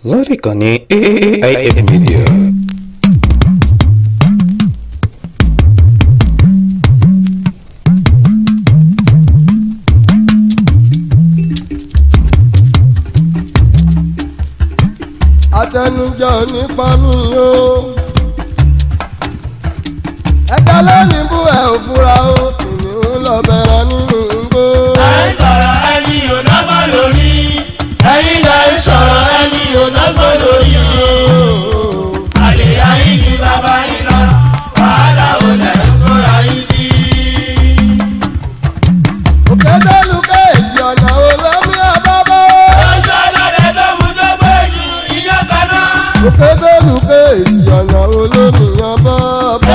lórí ìkànnì AIF Media. Àtẹnujẹ nípa mi o ẹ̀ka lónìí bú ẹ̀ òfúra o kìnìún lọ bẹ̀rẹ̀ nínú igbó. ẹ ń sọ̀rọ̀ ẹni ò nágbọ́ lórí ẹ̀yin lẹ ń sọ̀rọ̀ ẹni ò nágbọ́ lórí o. àlè ayé ni bàbá yín lọ wàhálà ò lẹ̀ ń kóra yín sí. òkété lùkẹ́ èjì ọ̀nà olómi àbábọ́. ojú ọlọ́dẹ tó mú tó gbé ju iyán kan náà. òkété lùkẹ́ èjì ọ̀nà olómi àbábọ́.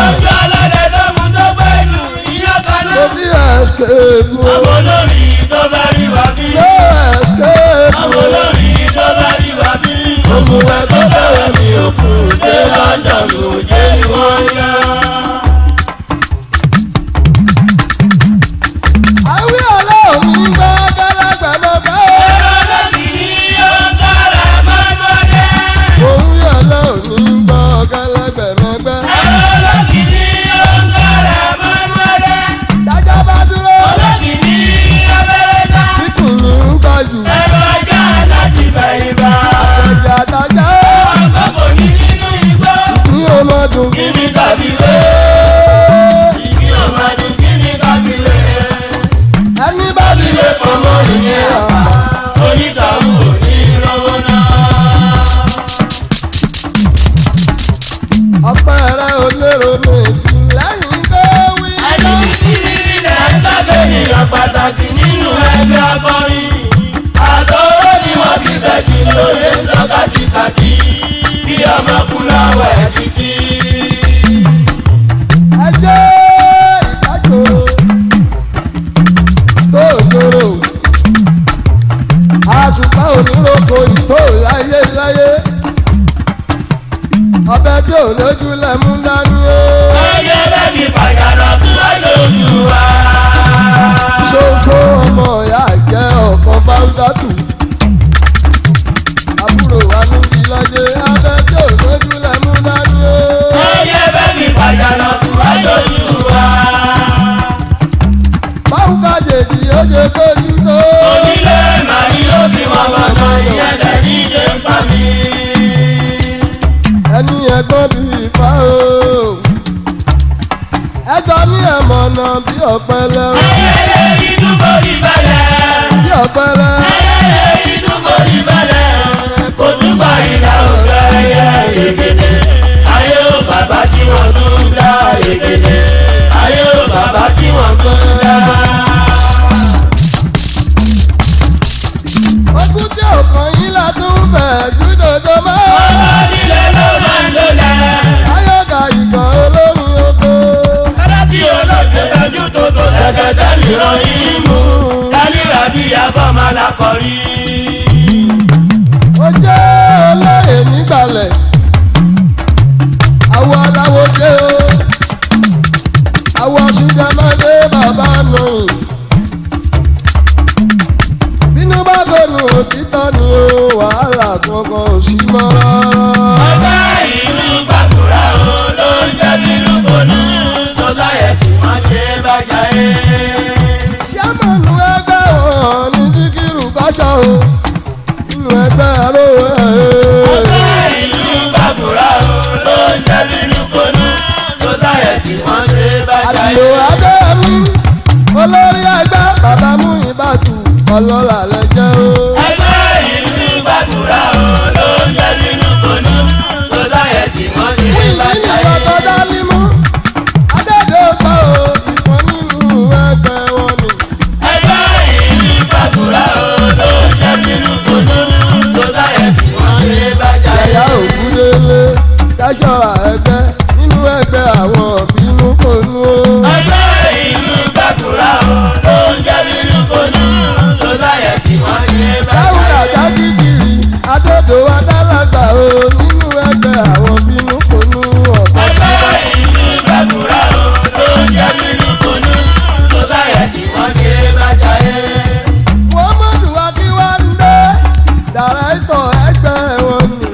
ojú ọlọ́dẹ tó mú tó gbé ju iyán kan náà. mo bí ẹ̀ṣkẹ́ẹ̀bù. ọmọ olórí tó bá rí wa bí. mo ẹ̀ṣkẹ́ẹ̀bù. ọmọ olórí tó bá rí wa bí. òmùwẹ̀ tó bẹ̀rẹ̀ mi ò kù dé London ló jẹ́ ni wọ́n yá. àwí ọlọ́run mi gbọ́ gẹ́lẹ́gbẹ̀mọ́gbẹ́. òun yọ̀ ọlọ́run mi gbọ́ gẹ́lẹ́gbẹ̀mọ́gbẹ́. dájọ́ bá dúró. kíkùn ní ń gbọ́ jù. àtẹ̀jẹ̀ àtàjẹ́. ní ọmọdún. ẹni bá ti lè pọ̀mọ́ ìyẹn àpá. ọpẹ́ rẹ̀ ò lérò méjì lẹ́yìn tó wí. Pàtàkì nínú ẹgbẹ́ akọrin, àtọwọ́ ni wọ́n fi bẹ̀ sí lóye ń sọ kàtìkàtì, bí ọmọkùnláwọ̀ ẹ̀ títí. ẹ jẹ́ ìdájọ́ tó jòrò àṣùpá oníròkò ìtò láyé láyé ọbẹ̀ tí ò lójú lẹ́mú dání o. Ọyẹ́ bẹ́bí pàjánà tó wá lójú wa. ṣoṣo ọmọ ìyá jẹ́ ọ̀kan báúdátù àbúrò wa níbi lọ́jẹ́ abẹ́ tí ò lójú lẹ́mú dání o. Ọyẹ́ bẹ́bí pàjánà tó wá lójú wa. báwo ká jèjì ó ṣe kójú tó. Onílé màrí ó bí wọn mọ̀nà ìyẹn lẹ́ni ṣe ń pa mí. ẹni ẹ̀gbọ́n bí ifá o ẹjọ́ ní ẹ̀mọ̀nà bí ọ̀pẹ̀lẹ̀ o Ayẹyẹ ìdúgbò ìbẹ̀lẹ̀. bí ọ̀pẹ̀lẹ̀ Ayẹyẹ ìdúgbò ìbẹ̀lẹ̀. Kò túbọ̀ ìlà òkè ẹyẹ ègèdè. Ayé ò bàbá tí wọ́n tún dá ègèdè. Ayé ò bàbá tí wọ́n tún dá. ojú tí ọkàn yín látún bẹ̀ júdòdó mọ́ Ọba nílé ló máa ń lólẹ̀. ayọ̀gà ìgbọ̀n olórin oko Bàbá tí olóògbé dájú tó tó ṣẹ̀kẹ̀tẹ̀ mìíràn yìí mú. Dálíra bí abọ́mọ alákọ̀rí. ó jẹ́ olóyè nígbàlẹ̀ àwọ̀ aláwo jẹ́ o àwọ̀ ṣùgbọ́n bàbá nù bínú bá gbónú òtítọ́ ni o wàhálà kankan ò sí mọ́ rárá. Ọba ìlú Bàkúrà o ló ń jẹ́ bínú bonú. Sọ́sáyẹ̀tì wọ́n ṣe bàjá ẹ̀. sẹ́mọ̀nù ẹgbẹ́ wọn ní dígírù báṣọ o nínú ẹgbẹ́ arówó Ọba ìlú Bàkúrà o ló ń jẹ́ bínú bonú. Sọ́sáyẹ̀tì wọ́n ṣe bàjá àdìo ẹ̀. adéyẹmí olórí ẹgbẹ́ bàbá mú ìbátú ọlọ́lá lẹ́jẹ́ o. Ẹgbẹ́ ìlú Bàkúrà o ló ń jẹ́ bínú bonú. Sọ́sáyẹ̀tì wọ́n ṣe wíìlì bàjá nìkan tó ẹ̀. dálí mú adédè pa o ìkan nínú ẹgbẹ́ wọn ni. Ẹgbẹ́ ìlú Bàkúrà o ló ń jẹ́ bínú bonú. Sọ́sáyẹ̀tì wọ́n ṣe bàjá ẹ̀yà ẹ̀. ògúndélé dájọ́ra ẹgbẹ́ nínú ẹgbẹ́ àwọn bínú konú o. Ẹgbẹ́ ìlú Bàkúrà o ló ń jẹ́ bínú bonú. Sọ́sáyẹ̀tì wọ́n ṣe bàjá dáwùdà ẹ̀. dákìkiri adédò adálàgbà o nínú ẹgbẹ́ àwọn bínú konú ọ̀pọ̀. Ẹgbẹ́ ìlú Bàkúrà o ló ń jẹ́ bínú bonú. Sọ́sáyẹ̀tì wọ́n ṣe bàjá ẹ̀. muhammadu akínwándé dàrẹ́tọ̀ ẹgbẹ́ wọn ni.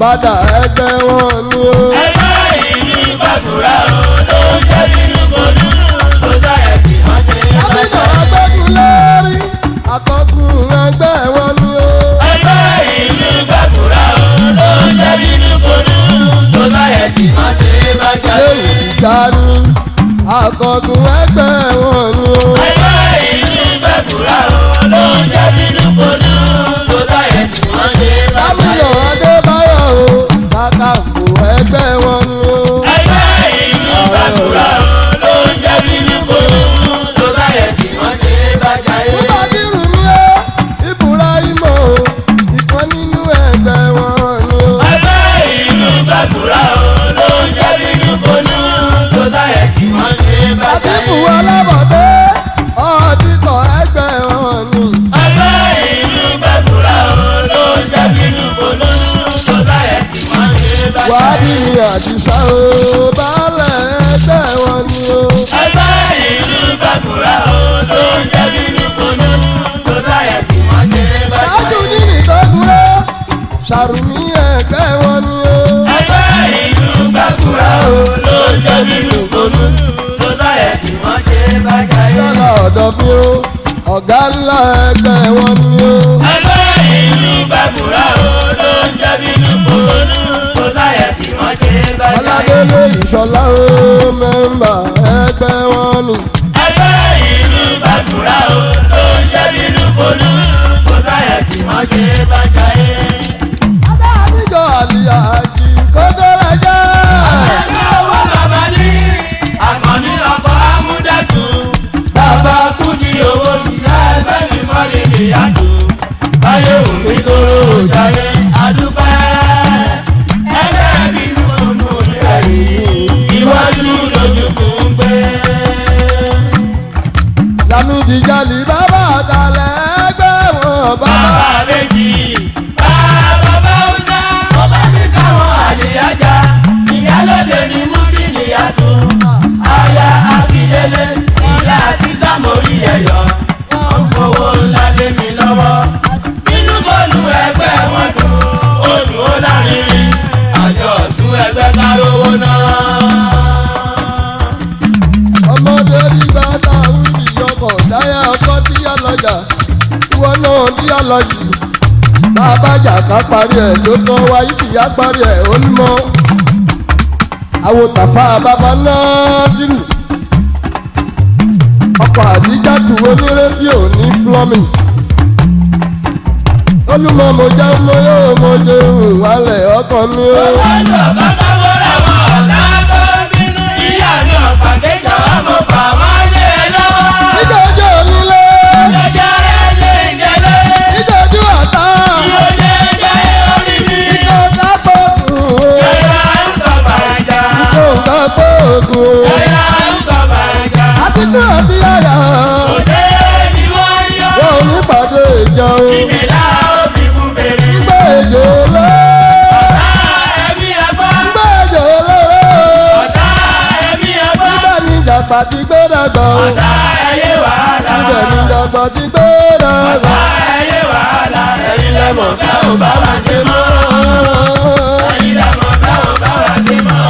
padà ẹgbẹ́ wọn ni o. ẹgbẹ́ ìlú gbàgbọ́ra o ló ń jẹ́ nínú gbòdú tó sáyẹ̀ kí wọ́n ti gómìnà agbẹ́gun lórí akọ́kùn ẹgbẹ́ wọn ni o. ẹgbẹ́ ìlú gbàgbọ́ra o ló ń jẹ́ nínú gbòdú tó sáyẹ̀ kí wọ́n ti bá jáde. lẹ́yìn ìjà ni akọ́kùn ẹgbẹ́ wọn ni o. ẹgbẹ́ ìlú gbàgbọ́ra o ló ń jẹ́ nínú gbòdú tó sáyẹ̀ kí wọ́n ti bá jáde. gómìnà adébáyọ̀ o kàkàkù ẹgbẹ́ wọn ni o. ẹgbẹ́ ìlú gbàgbọ́ra o ló ń jẹ́ nínú gbòdú tó sáyẹ̀ kí wọ́n ti bá jáde. Ìbádìrú ni ó Ibrahimo ìkan nínú ẹgbẹ́ wọn ni ó. ẹgbẹ́ ìlú gbàgbọ́ra o ló ń jẹ́ nínú gbòdú tó sáyẹ̀ kí wọ́n ti bá jáde. Àtìkù alábọ̀dé ọ̀dìtọ̀ ẹgbẹ́ wọn ni. ẹgbẹ́ ìlú gbàgbọ́ra o ló ń jẹ́ nínú gbòdú tó sáyẹ̀ kí wọ́n ti bá jáde. Wàbí àdìsá o baálẹ̀ ẹgbẹ́ wọn ni ó. ẹgbẹ́ ìlú gbàgbọ́ra o ló ń jẹ́ nínú gbòdú tó sáyẹ̀ kí wọ́n ti bá Ṣáájú jáde. nínú ìtọ́gúrẹ́ Ṣàrùmí ẹgbẹ́ wọn ni ó. ẹgbẹ́ ìlú gbàgbọ́ra o ló ń jẹ́ nínú gbòdú tó sáyẹ̀ kí wọ́n ti bá jáde. Yálà ọ̀dọ̀ bí ó ọ̀gá ńlá ẹgbẹ́ wọn ni ó. ẹgbẹ́ ìlú gbàgbọ́ra o ló ń jẹ́ nínú gbòdú tó sáyẹ̀ kí wọ́n ti bá jáde. Ọládélé Ìṣọ̀lá o mẹ́mbà ẹgbẹ́ wọn ni. ẹgbẹ́ ìlú gbàgbọ́ra o ló ń jẹ́ nínú gbòdú tó sáyẹ̀ kí wọ́n ti bá jáde. Adáàbíjọ àlìyá àjì kókóró jẹ́. ẹgbẹ́ owó bàbá ní àkànní ọkọ̀ amúdẹ́kùn bàbá kúndì owó ìyá ẹgbẹ́ mi mọ́lẹ̀ níyàtọ̀ báyé òní lóró jáde àdúpẹ́ ẹgbẹ́ bínú ọmọ rẹ̀ ìwájú lójúkú ń gbé. Lámìdí Jálì bàbá àtàlẹ̀ ẹgbẹ́ wọn bàbá. bàbá méjì bàbá báwùsá ọba ní káwọn àlìyájà ìyálóde ní mùsùlùmí yàtọ̀ aya akíndélé ìyá àti sàmórì ẹ̀yọ́ wọn fowó ńlá lé mi lọ́wọ́ nínú bọ́ọ̀lù ẹgbẹ́ wọn dùn olù ó lárinrin àjọ ọ̀tún ẹgbẹ́ kárówó náà. Ọmọdé rí bàtà wíìlì ọkọ̀ dáyà ọkọ̀ díyà lọ́jà. Ìwọ náà díyà lọ́jì. Bàbá jàkà parí ẹ̀ ló tán wáyé ìyá parí ẹ̀ onímọ̀. Àwòtàfà bàbá náà dìrù. Ọkọ̀ àdíjà tù onírédíò ní plumbing. Olúmọ mo jẹ́ mo yóò mo jẹ́ òun wálẹ̀ ọkàn mi ó. Ọlọ́dọ̀ bàbá mo làwọn ọ̀tá tó ń bínú. Ìyá mi ọ̀pá kéjọ mo fà wọ́n lé lọ́wọ́. Níjọ́jọ́ onílé. Ìjọba rẹ̀ lè jẹ́lé. Níjọ́jú ọ̀tá. Ìròyìn ẹ̀jẹ̀ orí mi. Ìjọba pọ̀gùn o. Ẹ̀yà ń kọ̀ bàjá. Ìjọba pọ̀gùn o. Ẹ̀yà ń kọ̀ bàjá. Àtìkú àti àyà. Òde ni wọ́n yọ. Wọ́n ò ní pàdé ìjà o. Ìgbéra òbí kú bèrè. Gbé èjò lé. Ọ̀tá ẹbí ẹgbọ́n. Gbé èjò lé. Ọ̀tá ẹbí ẹgbọ́n. Níbẹ̀ ni ìjàpá ti gbé dàgbà o. Ọ̀tá ẹyẹ wàhálà. Níbẹ̀ ni ìjàpá ti gbé dàgbà. Ọ̀tá ẹyẹ wàhálà. Ẹ̀yin lẹ́mọ̀ ká ò bá wa ṣe mọ́. Ẹ̀yin lẹ́mọ̀ ká ò bá wa ṣe mọ́.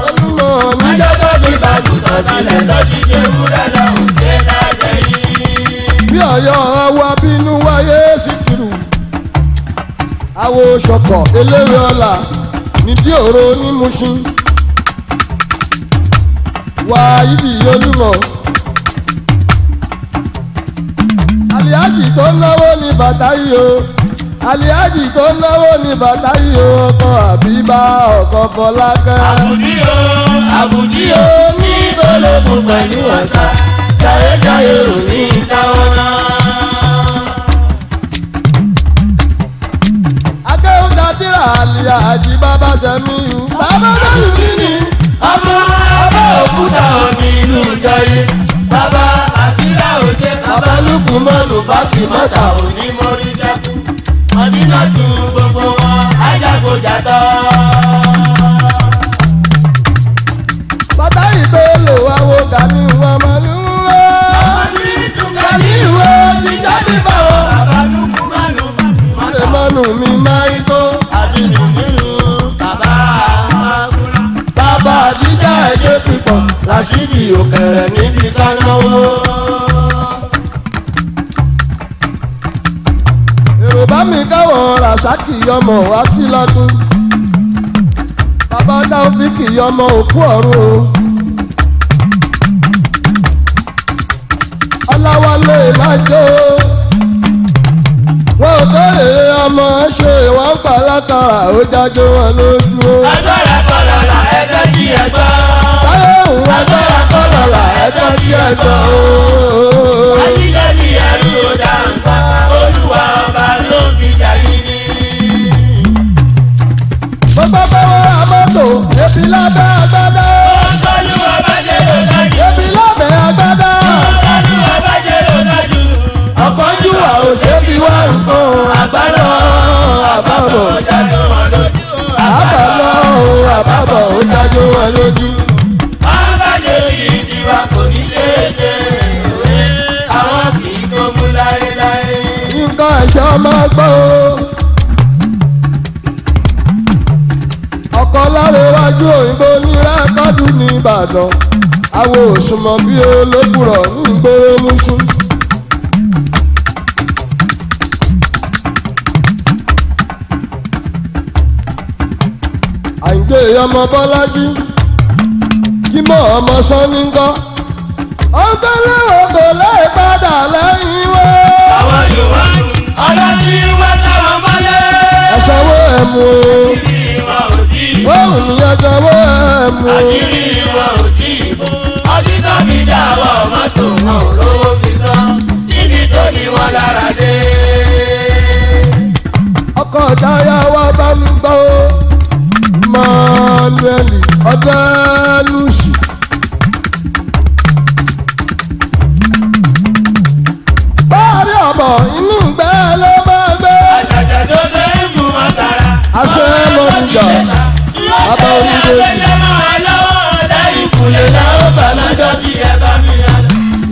Olúmọ ní Ọjọ́ tó ti bàgùtàn sílẹ̀ tó ti ṣe wúrẹ́ lọ́hùn ṣe dájẹ́ yìí. bí Ọ̀yọ́ wa bínú wáyé Síkírù. Àwo ṣọ̀kọ̀ eléwé ọ̀la nídìí òro ní Mùṣín. Wà ìdí Olúmọ. Àlìájì tó náwó ní bàtà yìí o. Àlìájì tó náwó ní bàtá yìí o. Ọkọ Àbíbá ọkọ Fọlákẹ́. Àbùdí o ní ìdólógún pẹ̀lú ọ̀sà jayéjayé ò ní ìdáwọ́ náà. Akéwùdá tíra Àlìájì bàbá Sẹ̀míyù. Bàbá Sẹ̀míyù ni. Ọmọ ọba òkúta òní ìlú ìjọyè. Bàbá àtìrá òjé bàbá lùkù mọ́lù fákì mọ́ta òní mórí sẹ́kù. Mọ̀dínà tu gbogbo wọn ajagunjàtọ̀. Bàtà ìgbélò àwo Gani wọn mọ̀ ní wúrẹ́. Àmì ìtúkà ní ìwé ti jáde báwo. Bàbá lùkù mọ́lù fákì mọ́ta Ṣé mọ́nù mi máa ń tó? àbínú nílùú. ìrùkẹ̀rẹ̀ níbi ká náwó. èrò bá mi káwọn Rasaki ọmọ wá sí lọ́dún bàbá Dáúfíkì ọmọ òkú ọ̀run o. Ọláwálé lájọ wọn ò tóye ọmọ ṣe wọn ń pa látara ó jájó wọn lójú o. agbára kọlọlà ẹjọ́ tí ẹ gbọ́. táyé òun agbára kọlọlà ẹjọ́ tí ẹ gbọ́ o. ajíjẹ́ bí ẹrú ó dá nǹkan Olúwa ọba ló fi jà yín ní. gbogbo bọ́wọ́ amọ́tò ebi lábẹ́ agbádá. Olúwa bá jẹ́ ló dájú. ebi lábẹ́ agbádá. Olúwa bá jẹ́ ló dájú. ọ̀kánjú wa ò ṣe bí wá nǹkan àbálọ̀ àbábọ̀ ó jáde wọn lójú. àbálọ̀ àbábọ̀ ó jájó wọn lójú. Àbájẹ́ bí tiwa kò ní ṣeéṣe. Àwọn kì í tó mú láéláé. nǹkan ẹ̀ṣọ́ máa gbọ́ o. ọkọ̀ lára iwájú òyìnbó ní rẹ́kọ́dù ní Ìbàdàn àwọn òṣùmọ̀ bí olókùrọ̀ ní ìgboro mùsùn. Àyìndé ọmọ Bọ́lájí Jímọ̀ ọmọ Sanni ńkọ́ ọ̀gbẹ́lẹ́wọ̀ kò lè padà lẹ́yìn wọ́. Àwọn Yorùbá ọlọ́dún wá táwọn mọ́lẹ̀. ẹ̀sánwó ẹ̀mú o. Àṣírí wa ò dì í. wọ́n ní ẹ̀sánwó ẹ̀mú o. Àṣírí wa ò dì í. Ọdún tó fi dá àwọn mọ́tò wọn ò lówó fi san. Níbi tó ní wọn lára dé. ọkọ̀ ìdáyà wa bá mi gbọ́ o. Manuel Ọdẹ́lùsì. báàrí ọ̀bọ̀ inú ìgbẹ́ ló máa gbé. Àjàjà tó dé ìlú wọn tara. aṣọ ẹlọ́dúnjà bàbá onídéèdì. Lẹ́yìn ìkùlé lẹ́wọ̀ bà lọ́jọ́ tí ẹ bá mi yá.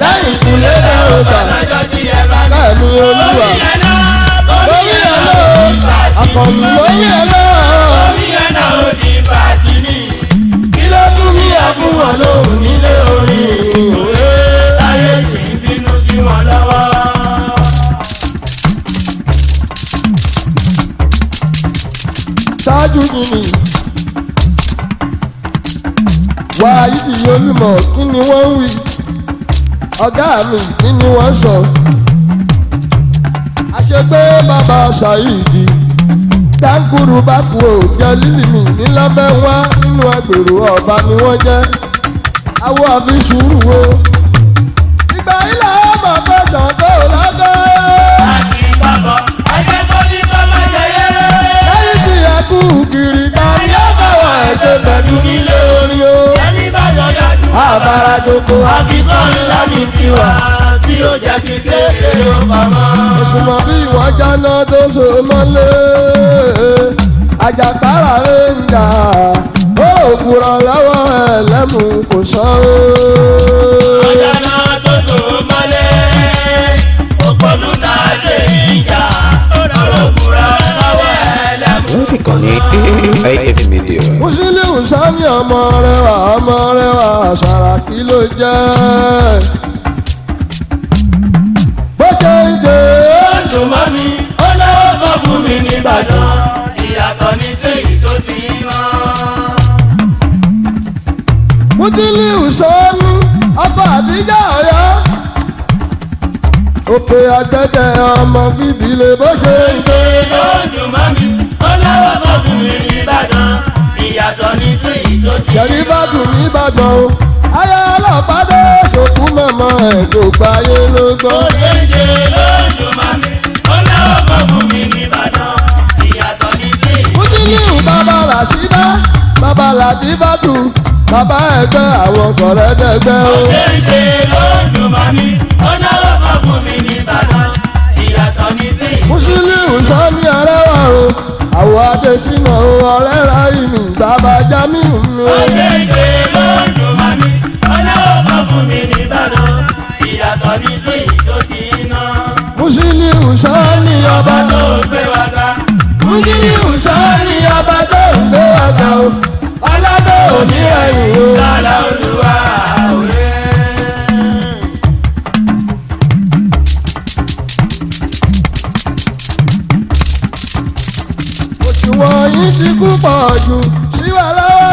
lẹ́yìn ìkùlé lẹ́rọ Bà gbà lọ́jọ́ tí ẹ bá mi yá. bẹ́ẹ̀ ni olúwa. lórí ẹ̀ náà akọ̀lù lórí ẹ̀ náà. Orí ẹ̀ náà ó di bàtí ní. Kí ló tún ní ẹkún wọn lóhùn nílé orin òwe? Láyé sì ń bínú sí wọn lọ́wọ́. ṣáájú nìyí wá ìdí olúmọ̀ kí ni wọ́n ń wí ọ̀gá mi kí ni wọ́n sọ àṣegbé bàbá ṣàyíìdì dáńkúrú bá kú ò jẹ lílì mi nílábẹ́ wá nínú agbèrò ọba ni wọ́n jẹ́ awọ àfi sùúrù wo ìgbà ilẹ̀ ọmọ gbọ́dọ̀ tó lọ́gọ́. Àti bàbá ayé tó ní kọ́ máa jẹ yẹ́rẹ́. lẹ́yìn tí ẹ kú kiri ká ní ọ̀bọ̀wọ̀ ẹ̀jẹ̀ pẹ̀lú nílé orí o. Ẹni bá jọjọ́ jù. àbára joko. Àkíkọ́ ńlá ní tiwa tí ó jẹ́ kí kékeré ó pamọ́. òṣùmọ̀ bí ìwọ́n jáná tó so mọ́lé àjàgbára rẹ̀ ń jà ó òkúrọ̀ lọ́wọ́ ẹlẹ́mú kò sọ ó. Ọjà náà tó so mọ́lẹ̀, òpónú náà ṣe ìjà, olókùnrin lọ́wọ́ ẹlẹ́mú. wọ́n fi kàn ní AIF Media. Musiliu Sani ọmọ rẹwà Sàràkí ló jẹ́. bó ṣe ń jẹ́ Ó dùn mọ́ mi, ó náwó kan fún mi nìbàdàn, ìyàtọ̀ ní sèyí tó ti rán. Musiliu Sani ọkọ̀ àtijọ́ ọ̀yọ́. òpè àtẹ̀tẹ̀ ọmọ bíbí lè bó ṣe ń jẹ́. Ó dùn mọ́ mi, ó náwó kan fún mi nìbàdàn, ìyàtọ̀ ní sèyí tó ti Ṣẹ̀rí bá rán. dùn nìbàdàn o. ayé ọlọ́pàá dé ṣòkú mọ̀mọ́ ẹ̀ kò gbáyé ló gbọ́. Ó dénjẹ lójú mami, ó náwó kan fún mi nìbàdàn, ìyàtọ̀ ní sèyí. Musiliu bàbá Ràṣídá bàbá Làtífátù bàbá ẹgbẹ́ àwọn kọ̀rẹ́dẹ́gbẹ́ o. Ó dénjẹ lójú mami, ó náwó kan fún mi nìbàdàn, ìyàtọ̀ ní sèyí. Musiliu Sani arẹwà o. àwọ̀ Adésínà o ọ̀rẹ́ ra ìlú bàbá Jamiu mi o. Ó dénjẹ lójú mami, ó náwó kan fún mi nìbàdàn, ìyàtọ̀ ní sèyí tó ti ná. Musiliu Sani ọba Ọba tó. tó gbé wa ga, Musiliu Sani ọba tó ń gbé ọjà o. aládé òní ẹ̀yìn o. lọ́la olúwa òwe. yìí ti kú pọ̀ jù sí wa lọ́wọ́.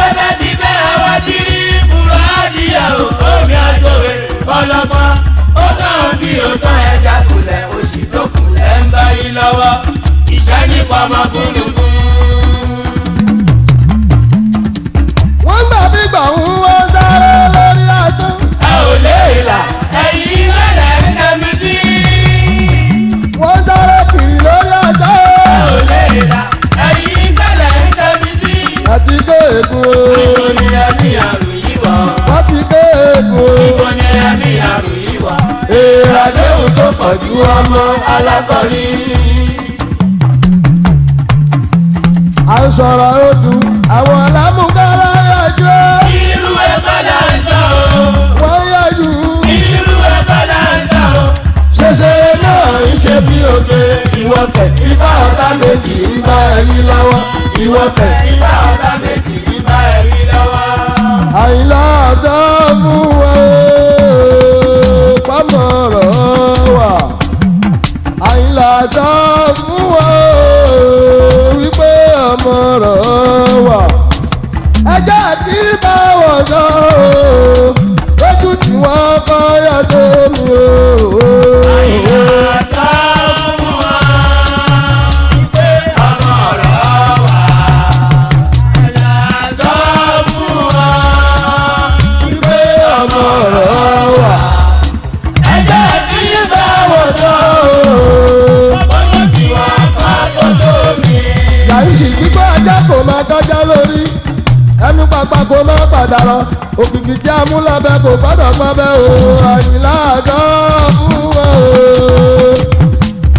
ẹgbẹ́ ti bẹ́ẹ̀ wá ti rí búrọ́ adìyẹ o omi àjòwé bọ́lọ́mọ ó náà bí òótọ́ ẹja kulẹ̀ oṣù tó kulẹ̀ ń bá yín lọ́wọ́ ìṣẹ́ nípa ọmọkùnrin. wọ́n gbà bí gbà ń wọ́n sáré lórí àtún. ẹ ò lè là ẹ̀yìn lọ́lẹ̀ ń dẹ́mi sí. wọ́n sáré kiri lórí àtún. ẹ ò lè là ẹ̀yìn lọ́lẹ̀ ń dẹ́mi sí. àti gbé ègún o. ibo ni ẹ̀mí àrùn yìí wọ̀. wọ́n ti gbé ègún o. ibo ni ẹ̀mí àrùn yìí wọ̀. èrò àdéhùn tó pọ̀ ju ọmọ alákọ̀rí. à ń sọ̀rọ̀ odù àwọn alámúgbára yàjú. irú ẹ̀kọ́ là ń sọ o. wọ́n yàjú. irú ẹ̀kọ́ là ń sọ o. ṣẹṣẹ náà ń ṣe bí òkè. ìwọ̀kẹ̀ ibà ọ̀tá méjì ń bá ẹ̀yìn lọ́wọ́. ìwọ̀kẹ̀ ibà ọ̀tá méjì ibà ẹ̀rí lọ́wọ́. àyìnlá ọ̀dọ́ fún wa pamọ́rọ̀ wà. àyìnlá ọ̀dọ́ fún wa wípé ọmọrọ̀ wà. ẹjẹ́ kí bá wọ̀ sọ lójú tí wọ́n kọ́ yàtọ̀ mi o. kò máa kájá lórí ẹnu pàpà kò máa padà lọ òkìkì tí a mú lábẹ́ kò gbọ́dọ̀ pọ́n bẹ́ o àyìnlá àjọ fún wọn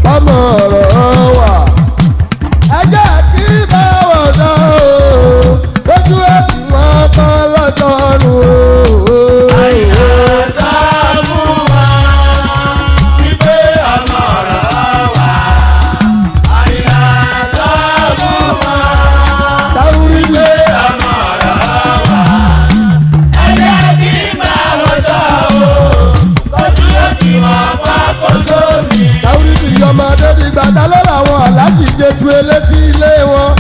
o ọmọ ọ̀rọ̀ wà ẹjẹ́ kí bá wọ̀ sọ o lójú ẹ̀sìn wọn kọ́ lọ́tọ́ọ̀nù o. àyìnlá àjọ fún wọn wípé ọmọ ọ̀rọ̀ wà àyìnlá àjọ fún wọn. ọmọdé ti gbàdá lọ́la àwọn aláàjì jẹtu elétí ilé wọn.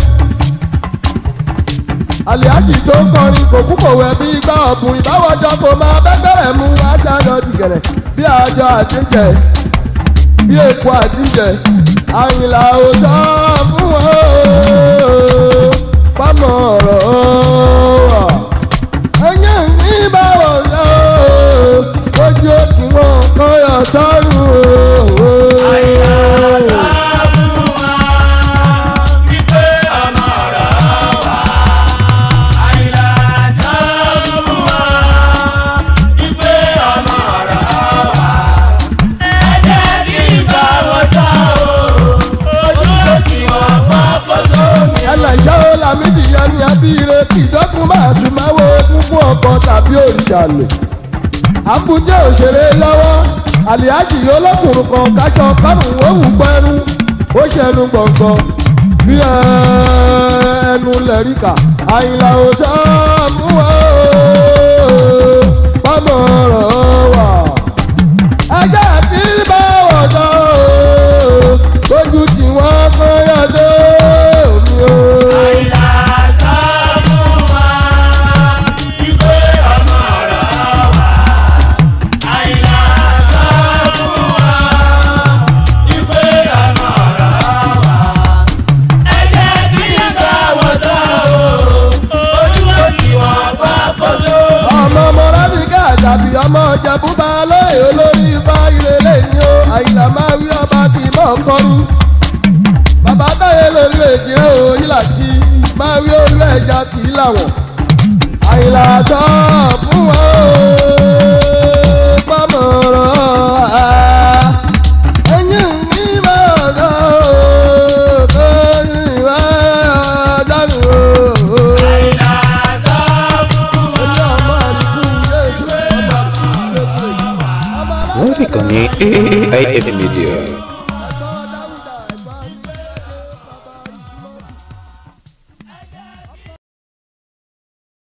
àlìájì tó ń kọrin kò kúkò wẹ̀ bí igbá ọ̀bùn ìbáwọ̀jọ kò máa bẹ́gbẹ̀rẹ̀ mú ajájọ dìgẹ̀rẹ̀ bí àjọ àtijẹ bí èkó àtijẹ àyìnlá òjò fún wọn pamọ́ ọ̀rọ̀ wà. ẹ̀yìn ní báwọ̀ lọ ojú òkú wọn kọ́ yọ sọ́run o. ẹlẹ́jọ́ làmídì yẹn ni abíire kì í dọ́kun máa sùn máa wo fúnfún ọkọ tàbí òrìṣà lò. àbújá òṣèré lọ́wọ́ àlìájì olókùnrin kan kájọ kọ́rùn òwú pẹ́rú ó ṣẹnu gbọ̀ngàn bí ẹnu lẹ́ríkà àyìnlá òjò mú ọ́ pọ́mọ ọ̀rọ̀ wà. ẹjẹ́ kí bá wọ̀ sọ ojú tí wọ́n kọ́ yàtọ̀ mi o. àyìnlá àjọ fún wọn wípé ọmọ ọ̀rọ̀ wà àyìnlá àjọ fún wọn wípé ọmọ ọ̀rọ̀ wà. ẹ̀jẹ̀ kí bá wọ́n sọ ojú tí wọ́n bá kó tó. ọmọ mọ̀rẹ́bíkà tàbí ọmọ jẹ̀búbà lóye olórí ifá ìrẹ̀lẹ̀ ni ó àyìnlá máa wí ọba kì í mọ̀ kọ́rú. bàbá táyé lórí èjìrẹ́ o ìlà kí máa wí olú ẹja kì í làwọ̀n. àyìnlá àtọ́ fún wọn o pamọ́rọ̀ ẹ̀yìn ní bàbá o kọ́yìn wá dánù o. àyìnlá àjọ fún wọn Lórí ìkànnì AIF Media.